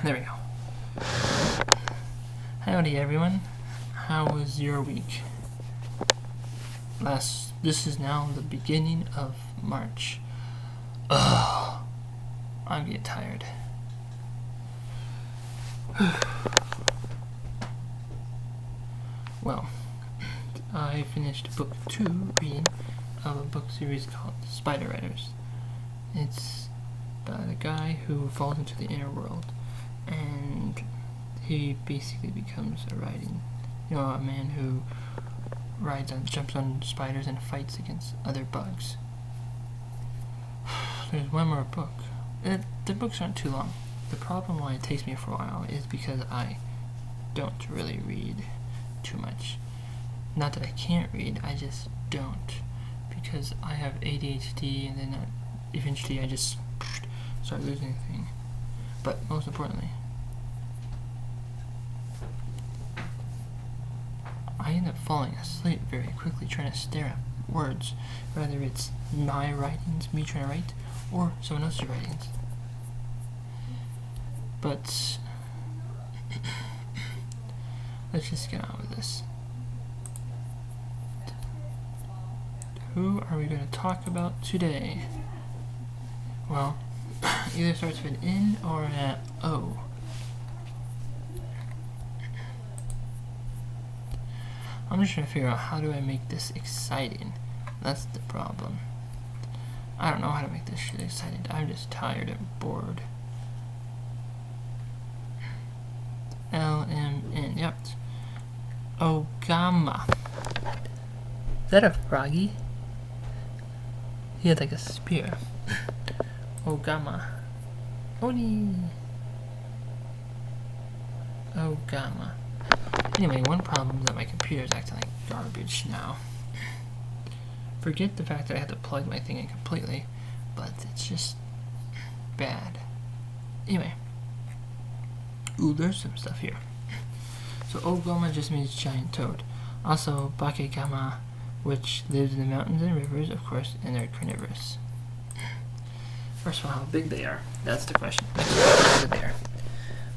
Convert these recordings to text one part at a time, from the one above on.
There we go. Howdy everyone. How was your week? This is now the beginning of March. Ugh. I'm getting tired. Well, I finished book 2 reading of a book series called Spider Riders. It's about a guy who falls into the inner world, and he basically becomes a man who jumps on spiders and fights against other bugs. There's one more book. The books aren't too long. The problem why it takes me for a while is because I don't really read too much. Not that I can't read, I just don't. Because I have ADHD, and then eventually I just start losing things. But most importantly, I end up falling asleep very quickly trying to stare at words, whether it's my writings, me trying to write, or someone else's writings. But let's just get on with this. Who are we going to talk about today? Well, either starts with an N or an O. I'm just trying to figure out how do I make this exciting. That's the problem. I don't know how to make this shit exciting. I'm just tired and bored. LMN, yep. Ogama. Is that a froggy? He had like a spear. Ogama. Oni. Ogama. Anyway, one problem is that my computer is acting like garbage now. Forget the fact that I had to plug my thing in completely, but it's just bad. Anyway. Ooh, there's some stuff here. So Ogama just means giant toad. Also, Bakegama, which lives in the mountains and rivers, of course, and they're carnivorous. First of all, how big they are. That's the question. How big they are.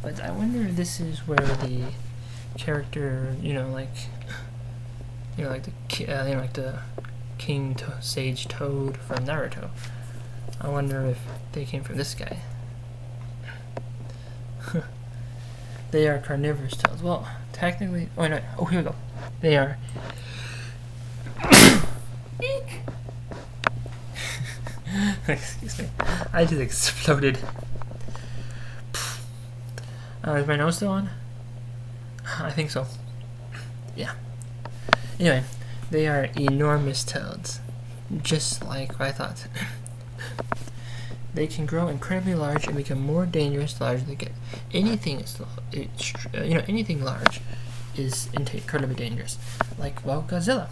But I wonder if this is where the character, like the King Sage Toad from Naruto. I wonder if they came from this guy. They are carnivorous toads. Well, technically, here we go. They are. Eek! Excuse me. I just exploded. Is my nose still on? I think so. Yeah. Anyway, they are enormous toads. Just like what I thought. They can grow incredibly large and become more dangerous the larger they get. Anything large is incredibly dangerous. Like, Godzilla.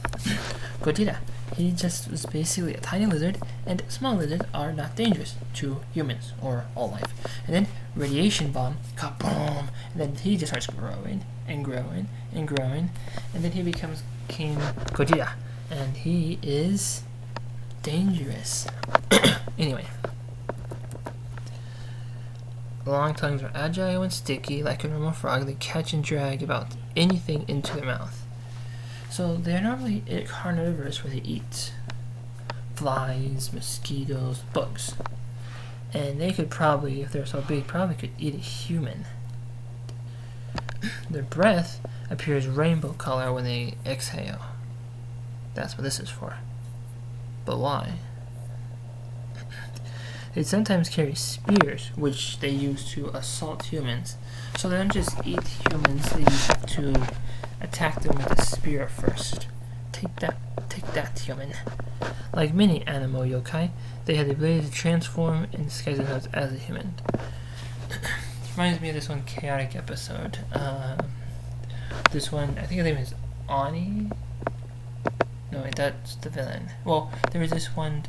Godzilla. He just was basically a tiny lizard, and small lizards are not dangerous to humans or all life. And then radiation bomb, kaboom, and then he just starts growing and growing and growing, and then he becomes King Godzilla, and he is dangerous. Anyway. Long tongues are agile and sticky, like a normal frog. They catch and drag about anything into their mouth. So they're normally carnivorous, where they eat flies, mosquitoes, bugs. And they could probably, if they're so big, could eat a human. Their breath appears rainbow color when they exhale. That's what this is for. But why? They sometimes carry spears, which they use to assault humans. So they don't just eat humans, they have to attack them with a spear first. Take that, human. Like many animal yokai, they have the ability to transform and disguise themselves as a human. Reminds me of this one chaotic episode. This one, I think his name is Ani? No, wait, that's the villain. Well, there was this one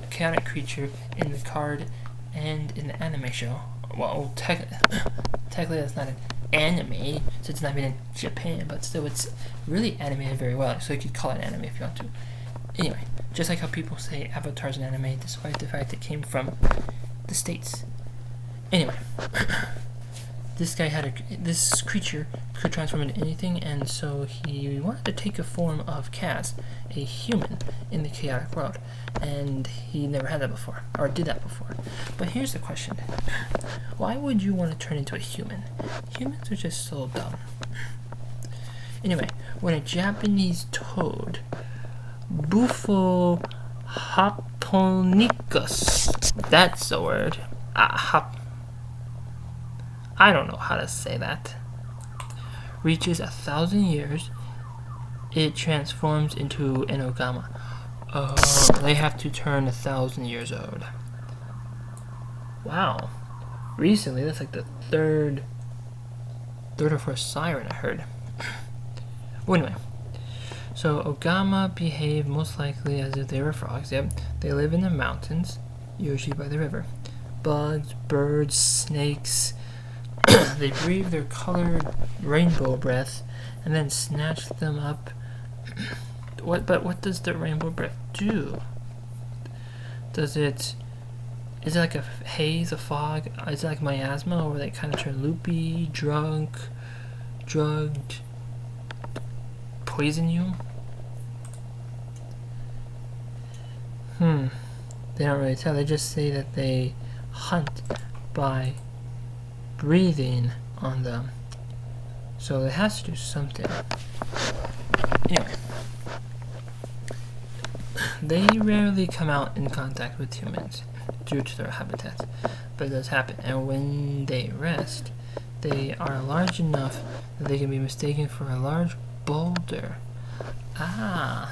chaotic creature in the card and in the anime show. Well, technically that's not an anime, so it's not made in Japan, but still it's really animated very well, so you could call it anime if you want to. Anyway, just like how people say Avatar's an anime, despite the fact it came from the States. Anyway, this creature could transform into anything, and so he wanted to take a form of Kaz, a human in the chaotic world, and he never had that before, or did that before. But here's the question: why would you want to turn into a human? Humans are just so dumb. Anyway, when a Japanese toad, Bufo Japonicus, that's the word. I don't know how to say that. Reaches 1,000 years, it transforms into an Ogama. Oh, they have to turn 1,000 years old. Wow. Recently, that's like the third or fourth siren I heard. Well, anyway. So, Ogama behave most likely as if they were frogs. Yep. They live in the mountains, usually by the river. Bugs, birds, snakes. They breathe their colored rainbow breath and then snatch them up. But what does the rainbow breath do? Is it like a haze, a fog? Is it like miasma, where they kind of turn loopy, drugged, poison you? They don't really tell. They just say that they hunt by breathing on them. So it has to do something. Anyway. They rarely come out in contact with humans due to their habitat, but it does happen. And when they rest, they are large enough that they can be mistaken for a large boulder.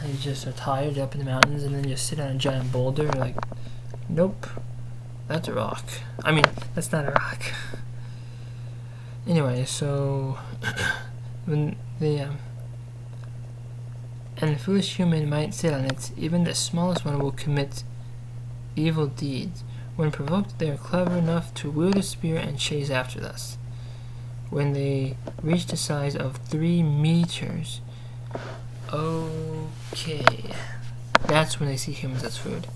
They just are tired up in the mountains and then just sit on a giant boulder like, nope, that's a rock. I mean, that's not a rock. Anyway, so when and a foolish human might sit on it, even the smallest one will commit evil deeds. When provoked, they are clever enough to wield a spear and chase after us. When they reach the size of 3 meters, okay, that's when they see humans as food.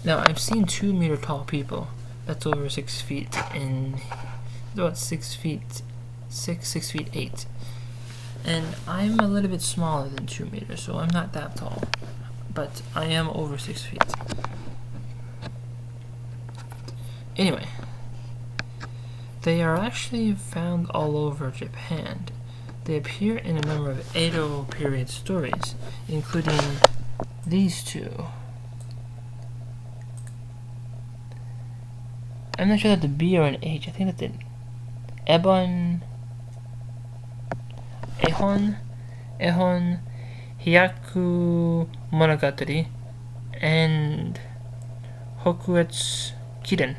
Now, I've seen 2-meter tall people. That's over 6 feet in about 6 feet 8. And I'm a little bit smaller than 2 meters, so I'm not that tall, but I am over 6 feet. Anyway, they are actually found all over Japan. They appear in a number of Edo period stories, including these two. I'm not sure that's a B or an H. I think that's an Ehon Hyaku Monogatari and Hokuetsu Kiden.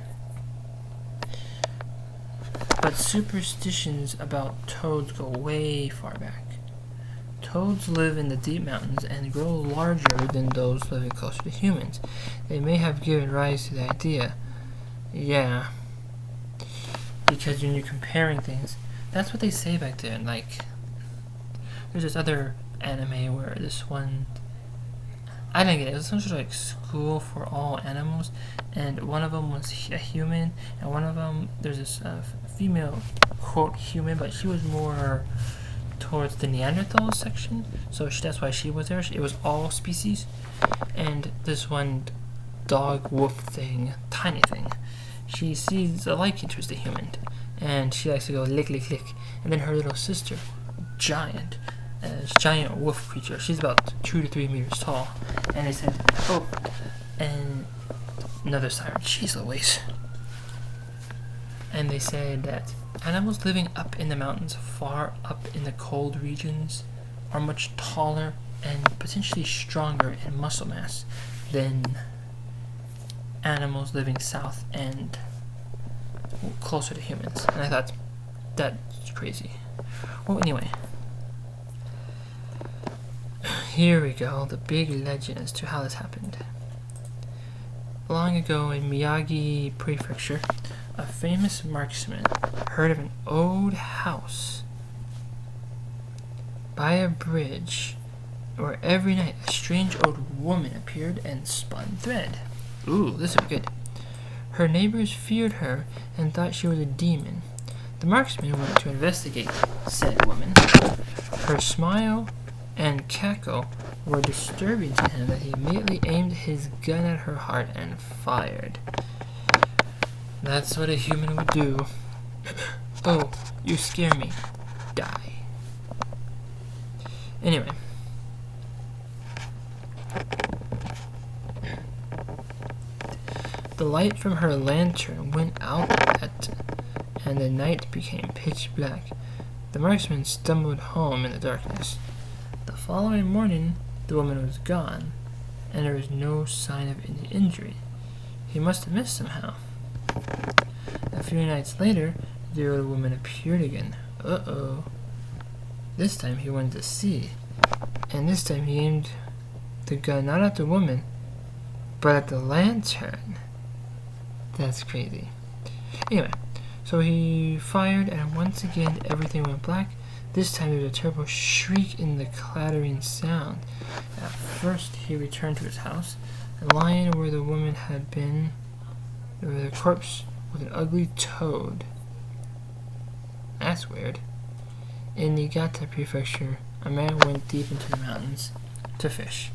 But superstitions about toads go way far back. Toads live in the deep mountains and grow larger than those living closer to humans. They may have given rise to the idea. Yeah. Because when you're comparing things, that's what they say back then. Like, there's this other anime where this one, I didn't get it. It was some sort of like school for all animals, and one of them was a human, and one of them, there's this female, quote, human, but she was more towards the Neanderthal section, so that's why she was there. It was all species, and this one dog wolf thing, tiny thing, she sees a liking towards the human, and she likes to go lick, lick, lick. And then her little sister, giant wolf creature, she's about 2 to 3 meters tall, and they said, oh, and another siren, jeez Louise. And they said that animals living up in the mountains, far up in the cold regions, are much taller and potentially stronger in muscle mass than animals living south and closer to humans. And I thought, that's crazy. Well, anyway, here we go, the big legend as to how this happened. Long ago in Miyagi Prefecture, a famous marksman heard of an old house by a bridge where every night a strange old woman appeared and spun thread. Ooh, this is good. Her neighbors feared her and thought she was a demon. The marksman went to investigate said woman. Her smile and cackle were disturbing to him that he immediately aimed his gun at her heart and fired. That's what a human would do. Oh, you scare me. Die. Anyway. The light from her lantern went out and the night became pitch black. The marksman stumbled home in the darkness. The following morning, the woman was gone, and there was no sign of any injury. He must have missed somehow. A few nights later, the old woman appeared again. Uh-oh. This time he wanted to see, and this time he aimed the gun not at the woman, but at the lantern. That's crazy. Anyway, so he fired, and once again everything went black. This time there was a terrible shriek in the clattering sound. At first he returned to his house, and lying where the woman had been, there was a corpse with an ugly toad. That's weird. In Niigata Prefecture, a man went deep into the mountains to fish.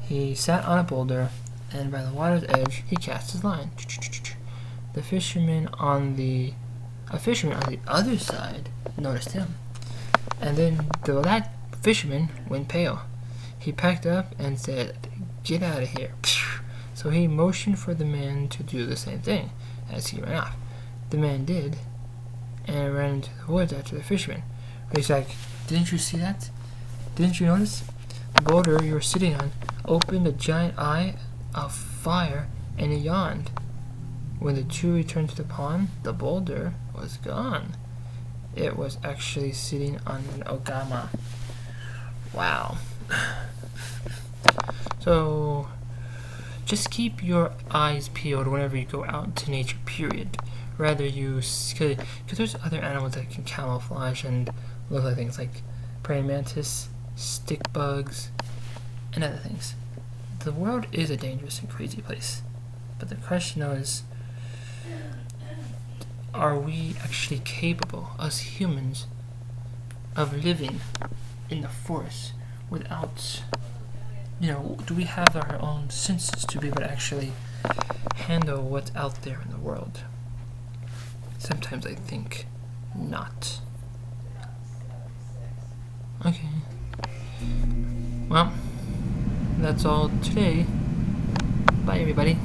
He sat on a boulder, and by the water's edge he cast his line. A fisherman on the other side noticed him, and then that fisherman went pale. He packed up and said, "Get out of here." So he motioned for the man to do the same thing as he ran off. The man did, and ran into the woods after the fisherman. He's like, "Didn't you see that? Didn't you notice? The boulder you were sitting on opened a giant eye of fire, and it yawned. When the two returned to the pond, the boulder was gone. It was actually sitting on an Ogama." Wow. So, just keep your eyes peeled whenever you go out into nature, period. Rather because there's other animals that can camouflage and look like things like praying mantis, stick bugs, and other things. The world is a dangerous and crazy place. But the question is, are we actually capable, as humans, of living in the forest without, do we have our own senses to be able to actually handle what's out there in the world? Sometimes I think not. Okay. Well, that's all today. Bye, everybody.